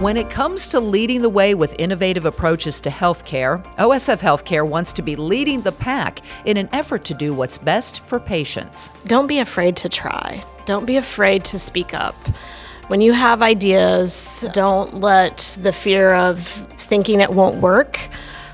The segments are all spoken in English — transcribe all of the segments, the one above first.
When it comes to leading the way with innovative approaches to healthcare, OSF HealthCare wants to be leading the pack in an effort to do what's best for patients. Don't be afraid to try. Don't be afraid to speak up. When you have ideas, don't let the fear of thinking it won't work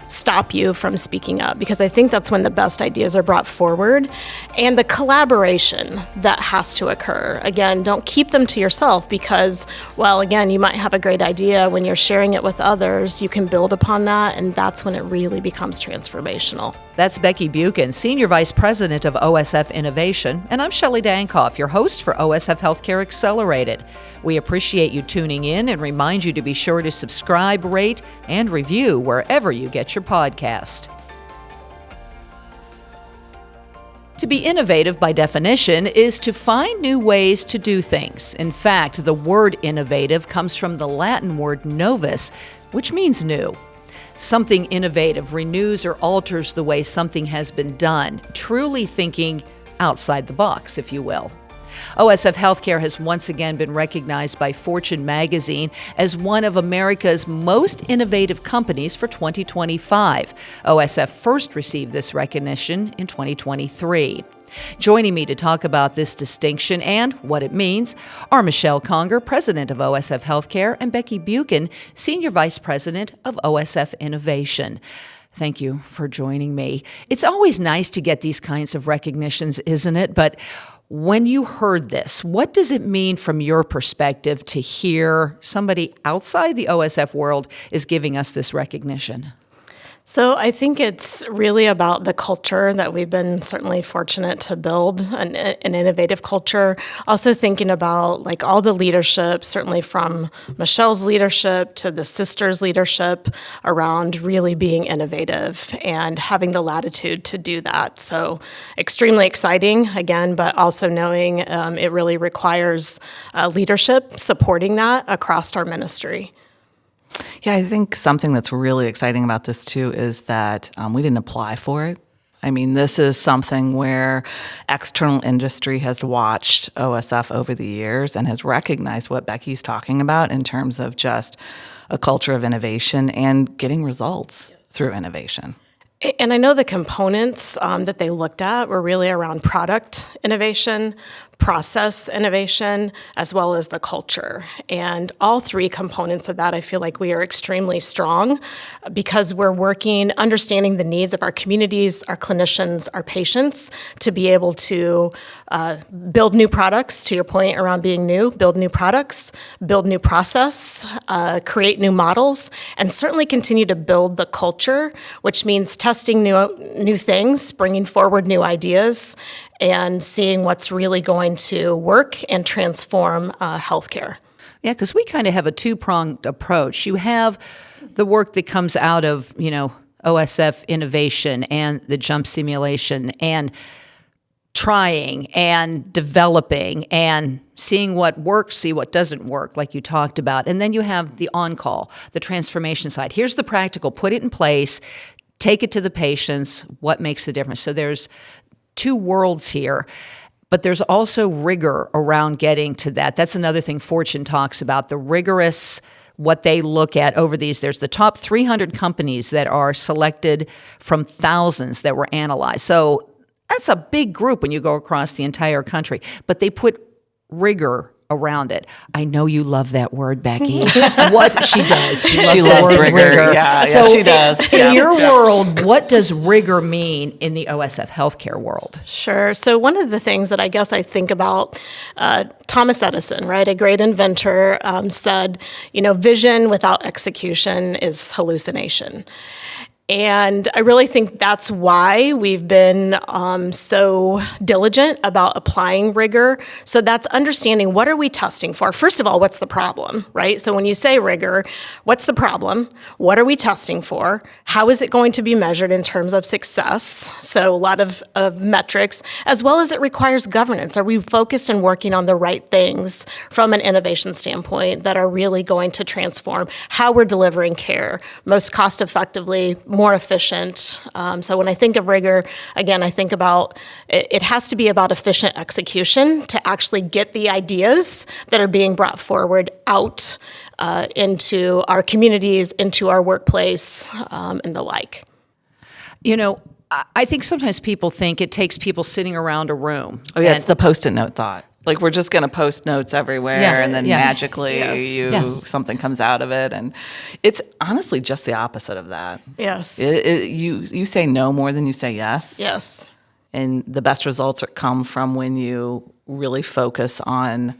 stop you from speaking up, because I think that's when the best ideas are brought forward, and the collaboration that has to occur. Again, don't keep them to yourself, because, well, again, you might have a great idea. When you're sharing it with others, you can build upon that, and that's when it really becomes transformational. That's Becky Buchen, Senior Vice President of OSF Innovation, and I'm Shelli Dankoff, your host for OSF HealthCare Accelerated. We appreciate you tuning in and remind you to be sure to subscribe, rate, and review wherever you get your podcast. To be innovative, by definition, is to find new ways to do things. In fact, the word innovative comes from the Latin word novus, which means new. Something innovative renews or alters the way something has been done, truly thinking outside the box, if you will. OSF HealthCare has once again been recognized by Fortune magazine as one of America's most innovative companies for 2025. OSF first received this recognition in 2023. Joining me to talk about this distinction and what it means are Michelle Conger, President of OSF HealthCare, and Becky Buchen, Senior Vice President of OSF Innovation. Thank you for joining me. It's always nice to get these kinds of recognitions, isn't it? But when you heard this, what does it mean from your perspective to hear somebody outside the OSF world is giving us this recognition? So I think it's really about the culture that we've been certainly fortunate to build, an innovative culture. Also thinking about like all the leadership, certainly from Michelle's leadership to the sisters' leadership around really being innovative and having the latitude to do that. So extremely exciting, again, but also knowing it really requires leadership supporting that across our ministry. Yeah, I think something that's really exciting about this too is that we didn't apply for it. I mean, this is something where external industry has watched OSF over the years and has recognized what Becky's talking about in terms of just a culture of innovation and getting results through innovation. And I know the components that they looked at were really around product innovation, process innovation, as well as the culture. And all three components of that, I feel like we are extremely strong because we're working, understanding the needs of our communities, our clinicians, our patients, to be able to build new products, to your point around being new, build new products, build new process, create new models, and certainly continue to build the culture, which means testing new things, bringing forward new ideas, and seeing what's really going to work and transform healthcare. Yeah, because we kind of have a two-pronged approach. You have the work that comes out of, OSF Innovation and the jump simulation and trying and developing and seeing what works, see what doesn't work, like you talked about. And then you have the on-call, the transformation side. Here's the practical, put it in place, take it to the patients, what makes the difference. So there's two worlds here, but there's also rigor around getting to that. That's another thing Fortune talks about, the rigorous, what they look at over these. There's the top 300 companies that are selected from thousands that were analyzed. So that's a big group when you go across the entire country, but they put rigor around it. I know you love that word, Becky. What she does. She loves rigor. Yeah, so she does. In your world, what does rigor mean in the OSF healthcare world? Sure. So one of the things that I guess I think about, Thomas Edison, right, a great inventor, said, vision without execution is hallucination. And I really think that's why we've been so diligent about applying rigor. So that's understanding, what are we testing for? First of all, what's the problem, right? So when you say rigor, what's the problem? What are we testing for? How is it going to be measured in terms of success? So a lot of metrics, as well as it requires governance. Are we focused and working on the right things from an innovation standpoint that are really going to transform how we're delivering care most cost effectively, more efficient. So when I think of rigor, again, I think about it has to be about efficient execution to actually get the ideas that are being brought forward out into our communities, into our workplace, and the like. You know, I think sometimes people think it takes people sitting around a room. Oh, yeah, it's the Post-it note thought. Like, we're just going to post notes everywhere, and then magically something comes out of it. And it's honestly just the opposite of that. Yes. You say no more than you say yes. Yes. And the best results come from when you really focus on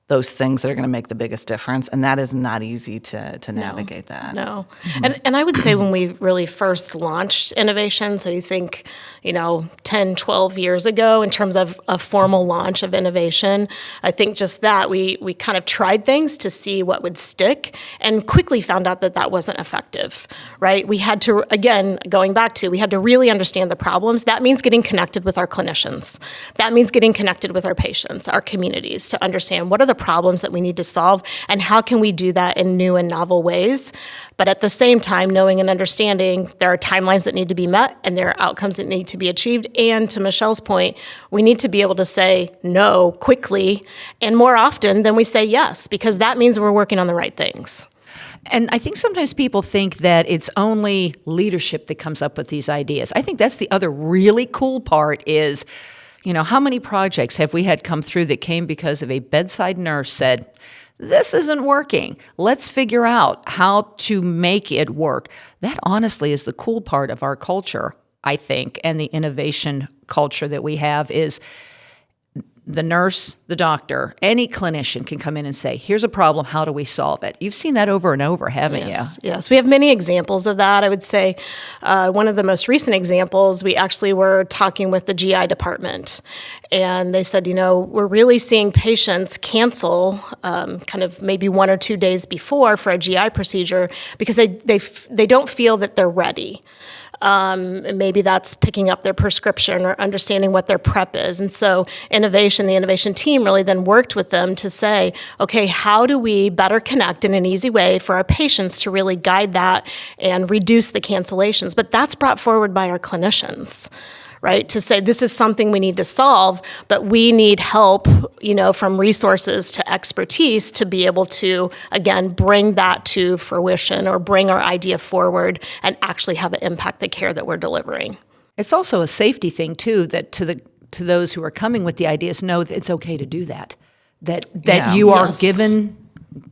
those things that are going to make the biggest difference. And that is not easy to navigate that. No. And I would say when we really first launched innovation, so you think, 10, 12 years ago in terms of a formal launch of innovation, I think just that we kind of tried things to see what would stick and quickly found out that wasn't effective, right? We had to, again, going back to, we had to really understand the problems. That means getting connected with our clinicians. That means getting connected with our patients, our communities, to understand what are the problems that we need to solve and how can we do that in new and novel ways. But at the same time, knowing and understanding there are timelines that need to be met and there are outcomes that need to be achieved. And to Michelle's point, we need to be able to say no quickly and more often than we say yes, because that means we're working on the right things. And I think sometimes people think that it's only leadership that comes up with these ideas. I think that's the other really cool part is, how many projects have we had come through that came because of a bedside nurse said, this isn't working. Let's figure out how to make it work. That honestly is the cool part of our culture, I think, and the innovation culture that we have is the nurse, the doctor, any clinician can come in and say, here's a problem, how do we solve it? You've seen that over and over, haven't you? Yes, we have many examples of that. I would say one of the most recent examples, we actually were talking with the GI department, and they said, we're really seeing patients cancel kind of maybe 1 or 2 days before for a GI procedure because they don't feel that they're ready. Maybe that's picking up their prescription or understanding what their prep is. And so the innovation team really then worked with them to say, okay, how do we better connect in an easy way for our patients to really guide that and reduce the cancellations? But that's brought forward by our clinicians, right? To say this is something we need to solve, but we need help, from resources to expertise to be able to, again, bring that to fruition or bring our idea forward and actually have it impact the care that we're delivering. It's also a safety thing too, that to those who are coming with the ideas know that it's okay to do that. That you are given,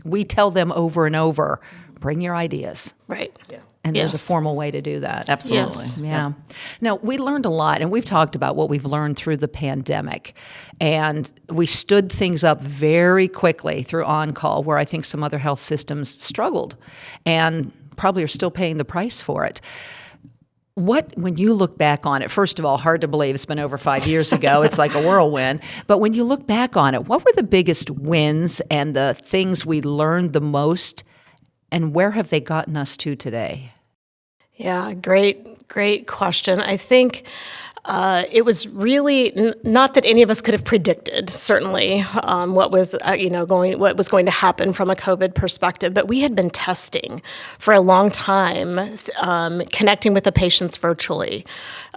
we tell them over and over, bring your ideas. Right. Yeah. And there's a formal way to do that. Absolutely. Yes. Yeah. Now, we learned a lot, and we've talked about what we've learned through the pandemic. And we stood things up very quickly through on-call, where I think some other health systems struggled and probably are still paying the price for it. When you look back on it, first of all, hard to believe it's been over 5 years ago. It's like a whirlwind. But when you look back on it, what were the biggest wins and the things we learned the most, and where have they gotten us to today? Yeah, great question. I think it was really not that any of us could have predicted, certainly, what was going to happen from a COVID perspective. But we had been testing for a long time, connecting with the patients virtually,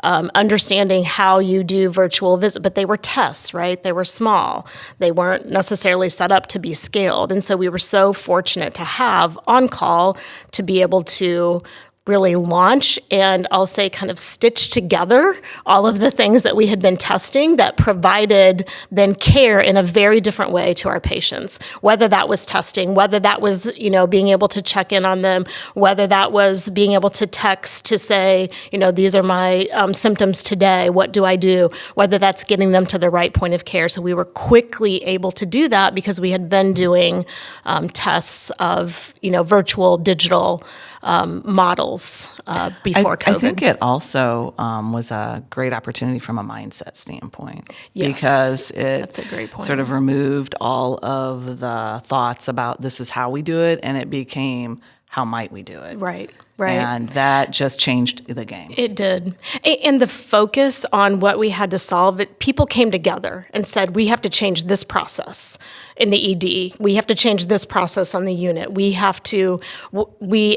understanding how you do virtual visit. But they were tests, right? They were small. They weren't necessarily set up to be scaled. And so we were so fortunate to have on-call to be able to really launch and I'll say kind of stitch together all of the things that we had been testing that provided then care in a very different way to our patients, whether that was testing, whether that was, being able to check in on them, whether that was being able to text to say, these are my symptoms today, what do I do, whether that's getting them to the right point of care. So we were quickly able to do that because we had been doing tests of, virtual, digital models before COVID. I think it also was a great opportunity from a mindset standpoint. Yes, because that's a great point. Sort of removed all of the thoughts about this is how we do it, and it became how might we do it. Right. And that just changed the game. It did. And the focus on what we had to solve, people came together and said, we have to change this process in the ED. We have to change this process on the unit. We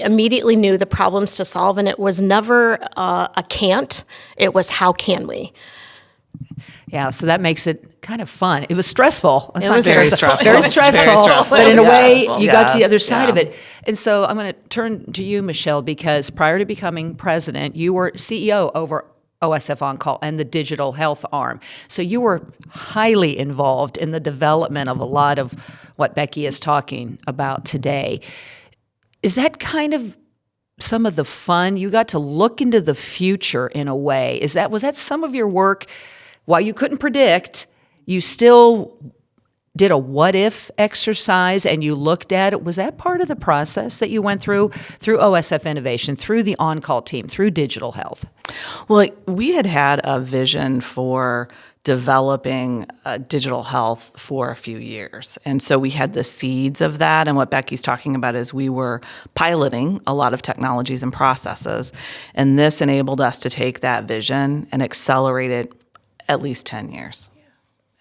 immediately knew the problems to solve, and it was never a can't, it was how can we. Yeah, so that makes it kind of fun. It was stressful. It's It not was very stressful. Very It was stressful, very stressful. but in a way, Yes, you got to the yes, other side of yeah. it. And so I'm going to turn to you, Michelle, because prior to becoming president, you were CEO over OSF On Call and the digital health arm. So you were highly involved in the development of a lot of what Becky is talking about today. Is that kind of some of the fun? You got to look into the future in a way. Was that some of your work? While you couldn't predict, you still did a what if exercise and you looked at it. Was that part of the process that you went through OSF Innovation, through the on-call team, through digital health? Well, we had a vision for developing digital health for a few years. And so we had the seeds of that. And what Becky's talking about is we were piloting a lot of technologies and processes. And this enabled us to take that vision and accelerate it at least 10 years.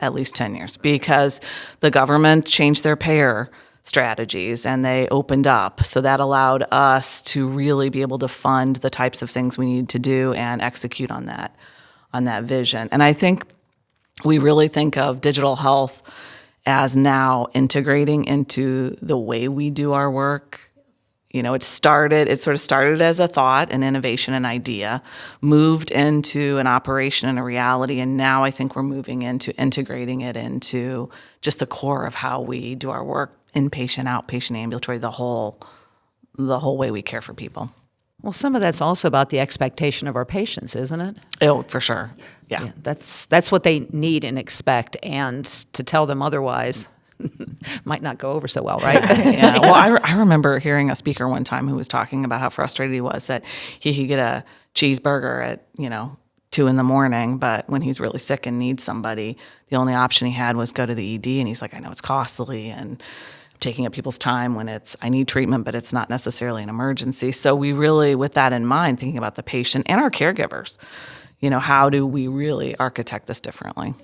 At least 10 years, because the government changed their payer strategies and they opened up. So that allowed us to really be able to fund the types of things we need to do and execute on that vision. And I think we really think of digital health as now integrating into the way we do our work. You know, it sort of started as a thought, an innovation, an idea, moved into an operation and a reality, and now I think we're moving into integrating it into just the core of how we do our work, inpatient, outpatient, ambulatory, the whole way we care for people. Well, some of that's also about the expectation of our patients, isn't it? Oh, for sure. Yeah. That's what they need and expect, and to tell them otherwise might not go over so well, right? Yeah. Well, I remember hearing a speaker one time who was talking about how frustrated he was that he could get a cheeseburger at 2 a.m, but when he's really sick and needs somebody, the only option he had was go to the ED, and he's like, I know it's costly and taking up people's time when I need treatment, but it's not necessarily an emergency. So we really, with that in mind, thinking about the patient and our caregivers, how do we really architect this differently?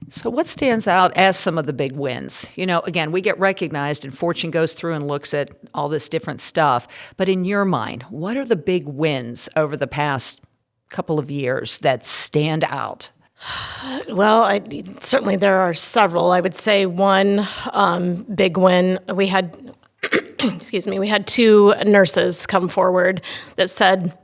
So what stands out as some of the big wins? Again, we get recognized and Fortune goes through and looks at all this different stuff. But in your mind, what are the big wins over the past couple of years that stand out? Well, certainly there are several. I would say one big win, we had, we had 2 nurses come forward that said,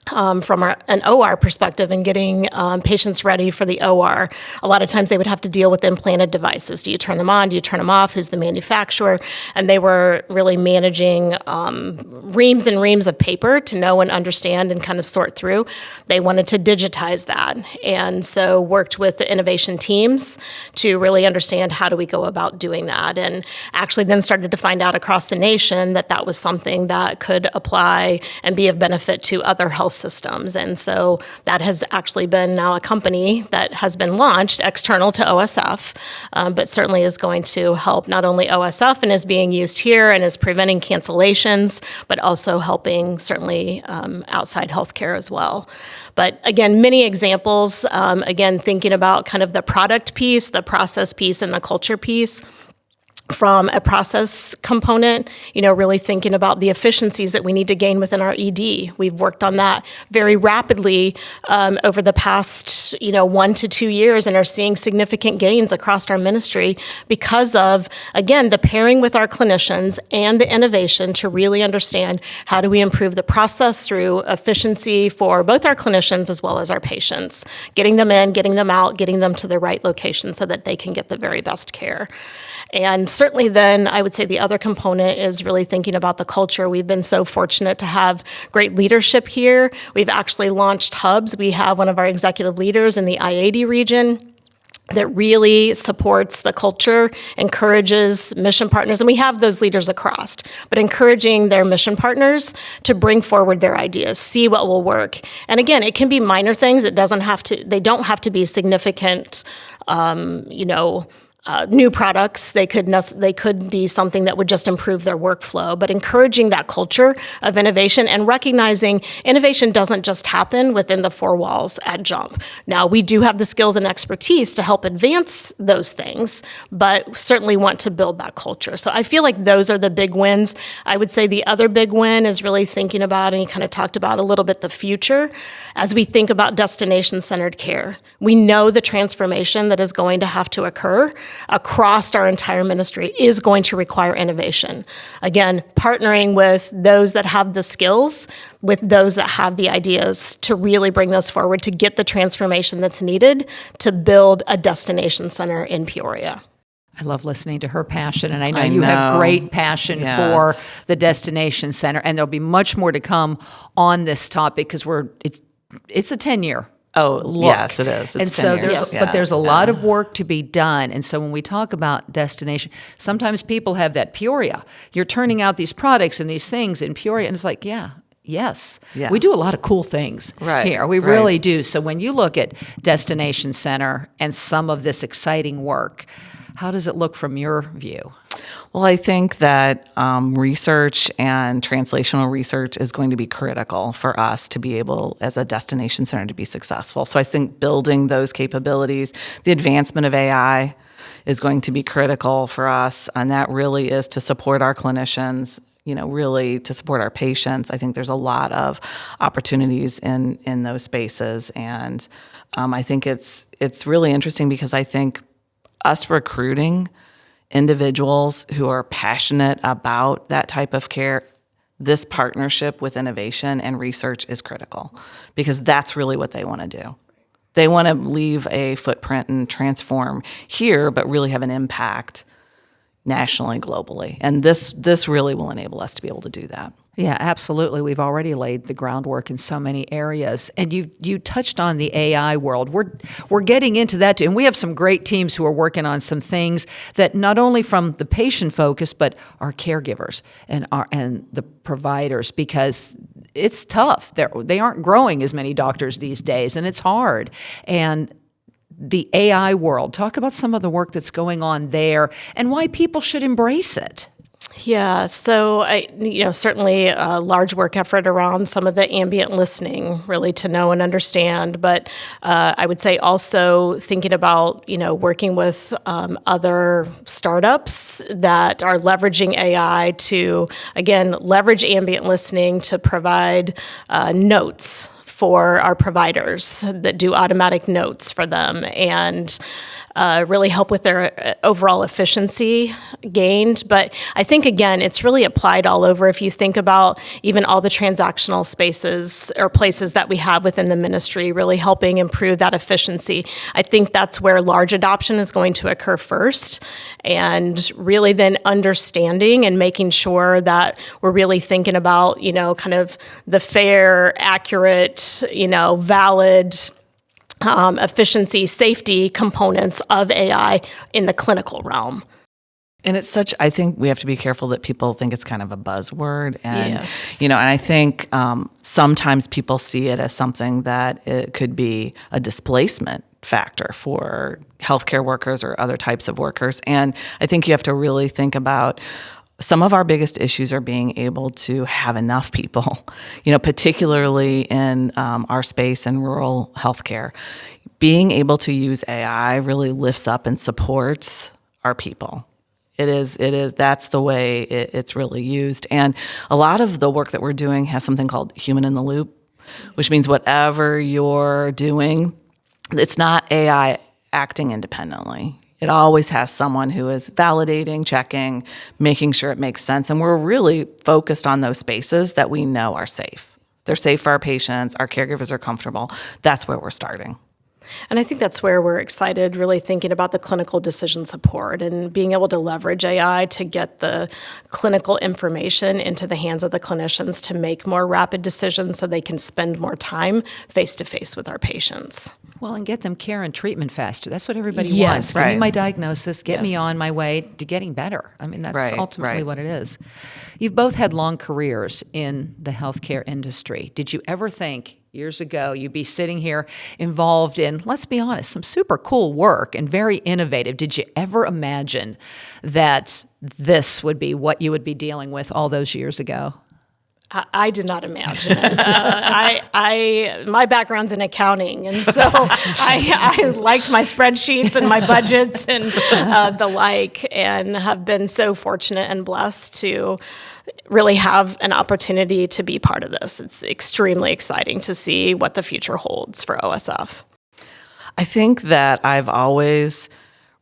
from an OR perspective and getting patients ready for the OR. A lot of times they would have to deal with implanted devices. Do you turn them on? Do you turn them off? Who's the manufacturer? And they were really managing reams and reams of paper to know and understand and kind of sort through. They wanted to digitize that. And so worked with the innovation teams to really understand how do we go about doing that. And actually then started to find out across the nation that was something that could apply and be of benefit to other health systems. And so that has actually been now a company that has been launched external to OSF, but certainly is going to help not only OSF and is being used here and is preventing cancellations, but also helping certainly outside healthcare as well. But again, many examples, again, thinking about kind of the product piece, the process piece, and the culture piece. From a process component, really thinking about the efficiencies that we need to gain within our ED. We've worked on that very rapidly over the past, 1 to 2 years and are seeing significant gains across our ministry because of, again, the pairing with our clinicians and the innovation to really understand how do we improve the process through efficiency for both our clinicians as well as our patients, getting them in, getting them out, getting them to the right location so that they can get the very best care. And certainly then I would say the other component is really thinking about the culture. We've been so fortunate to have great leadership here. We've actually launched hubs. We have one of our executive leaders in the I-80 region that really supports the culture, encourages mission partners, and we have those leaders across, but encouraging their mission partners to bring forward their ideas, see what will work. And again, it can be minor things. They don't have to be significant, new products. They could be something that would just improve their workflow, but encouraging that culture of innovation and recognizing innovation doesn't just happen within the four walls at Jump. Now, we do have the skills and expertise to help advance those things, but certainly want to build that culture. So I feel like those are the big wins. I would say the other big win is really thinking about, and you kind of talked about a little bit, the future as we think about destination-centered care. We know the transformation that is going to have to occur across our entire ministry is going to require innovation. Again, partnering with those that have the skills, with those that have the ideas to really bring those forward to get the transformation that's needed to build a destination center in Peoria. I love listening to her passion, and I know you have great passion for the destination center, and there'll be much more to come on this topic because it's a 10-year. Yes, it is. And so there's a lot of work to be done. And so when we talk about destination, sometimes people have that Peoria. You're turning out these products and these things in Peoria, and it's like, yes. We do a lot of cool things here. We really do. So when you look at Destination Center and some of this exciting work, how does it look from your view? Well, I think that research and translational research is going to be critical for us to be able, as a destination center, to be successful. So I think building those capabilities, the advancement of AI is going to be critical for us, and that really is to support our clinicians, really to support our patients. I think there's a lot of opportunities in those spaces, and I think it's really interesting because I think us recruiting individuals who are passionate about that type of care, this partnership with innovation and research is critical because that's really what they want to do. They want to leave a footprint and transform here, but really have an impact nationally, globally. And this really will enable us to be able to do that. Yeah, absolutely. We've already laid the groundwork in so many areas. And you touched on the AI world. We're getting into that too. And we have some great teams who are working on some things that not only from the patient focus, but our caregivers and the providers, because it's tough. They aren't growing as many doctors these days, and it's hard. And the AI world, talk about some of the work that's going on there and why people should embrace it. Yeah, so certainly a large work effort around some of the ambient listening, really to know and understand. But I would say also thinking about working with other startups that are leveraging AI to again leverage ambient listening to provide notes for our providers that do automatic notes for them and really help with their overall efficiency gained. But I think, again, it's really applied all over. If you think about even all the transactional spaces or places that we have within the ministry, really helping improve that efficiency, I think that's where large adoption is going to occur first. And really then understanding and making sure that we're really thinking about, kind of the fair, accurate, valid efficiency, safety components of AI in the clinical realm. And I think we have to be careful that people think it's kind of a buzzword. And, and I think sometimes people see it as something that it could be a displacement factor for healthcare workers or other types of workers. And I think you have to really think about some of our biggest issues are being able to have enough people, particularly in our space in rural healthcare. Being able to use AI really lifts up and supports our people. It is. That's the way it's really used. And a lot of the work that we're doing has something called human in the loop, which means whatever you're doing, it's not AI acting independently. It always has someone who is validating, checking, making sure it makes sense. And we're really focused on those spaces that we know are safe. They're safe for our patients, our caregivers are comfortable. That's where we're starting. And I think that's where we're excited, really thinking about the clinical decision support and being able to leverage AI to get the clinical information into the hands of the clinicians to make more rapid decisions so they can spend more time face-to-face with our patients. Well, and get them care and treatment faster. That's what everybody Yes. wants. Give me my diagnosis, get me on my way to getting better. I mean, that's ultimately what it is. You've both had long careers in the healthcare industry. Did you ever think years ago, you'd be sitting here involved in, let's be honest, some super cool work and very innovative. Did you ever imagine that this would be what you would be dealing with all those years ago? I did not imagine it. My background's in accounting, and so I liked my spreadsheets and my budgets and the like, and have been so fortunate and blessed to really have an opportunity to be part of this. It's extremely exciting to see what the future holds for OSF. I think that I've always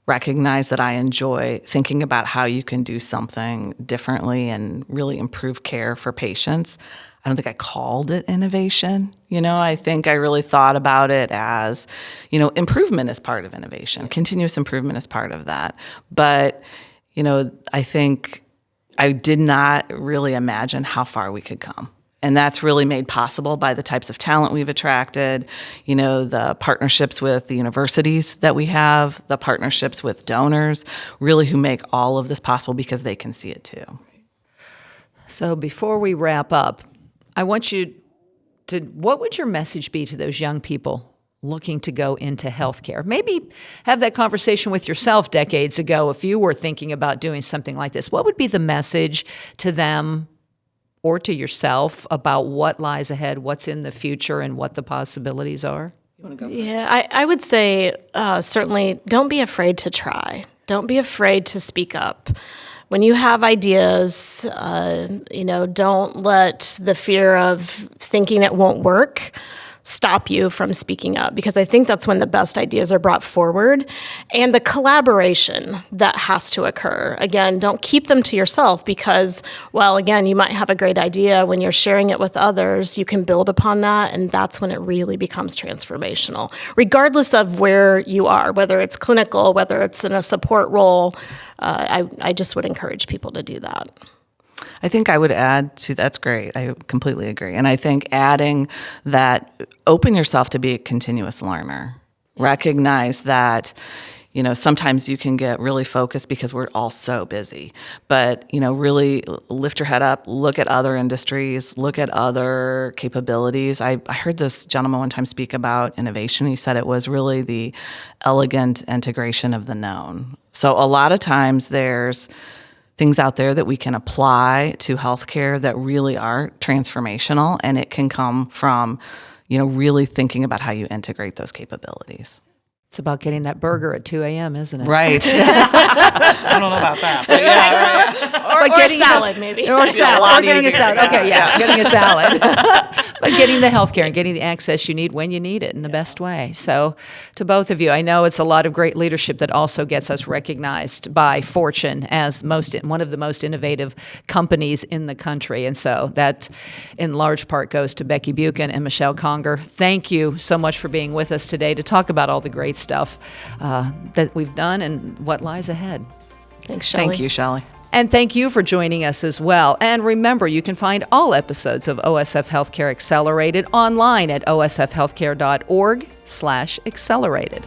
recognize that I enjoy thinking about how you can do something differently and really improve care for patients. I don't think I called it innovation. I think I really thought about it as, improvement is part of innovation. Continuous improvement is part of that. But, I think I did not really imagine how far we could come. And that's really made possible by the types of talent we've attracted, the partnerships with the universities that we have, the partnerships with donors, really who make all of this possible because they can see it too. So before we wrap up, I want you to, what would your message be to those young people looking to go into healthcare? Maybe have that conversation with yourself decades ago if you were thinking about doing something like this. What would be the message to them or to yourself about what lies ahead, what's in the future, and what the possibilities are? You want to go? Yeah, I would say certainly don't be afraid to try. Don't be afraid to speak up. When you have ideas, don't let the fear of thinking it won't work stop you from speaking up, because I think that's when the best ideas are brought forward, and the collaboration that has to occur. Again, don't keep them to yourself, because while again you might have a great idea, when you're sharing it with others, you can build upon that, and that's when it really becomes transformational, regardless of where you are, whether it's clinical, whether it's in a support role. I just would encourage people to do that. I think I would add to that's great. I completely agree. And I think adding that, open yourself to be a continuous learner. Recognize that, sometimes you can get really focused because we're all so busy. But, really lift your head up, look at other industries, look at other capabilities. I heard this gentleman one time speak about innovation. He said it was really the elegant integration of the known. So a lot of times there's things out there that we can apply to healthcare that really are transformational, and it can come from, really thinking about how you integrate those capabilities. It's about getting that burger at 2 a.m., isn't it? Right. I don't know about that, but yeah, right. Or salad, maybe. Or salad. Or getting a salad. Okay, Yeah. Getting a salad. But getting the healthcare and getting the access you need when you need it in the best way. So to both of you, I know it's a lot of great leadership that also gets us recognized by Fortune as one of the most innovative companies in the country. And so that in large part goes to Becky Buchen and Michelle Conger. Thank you so much for being with us today to talk about all the great stuff that we've done and what lies ahead. Thanks, Shelli. Thank you, Shelli. And thank you for joining us as well. And remember, you can find all episodes of OSF Healthcare Accelerated online at osfhealthcare.org/accelerated.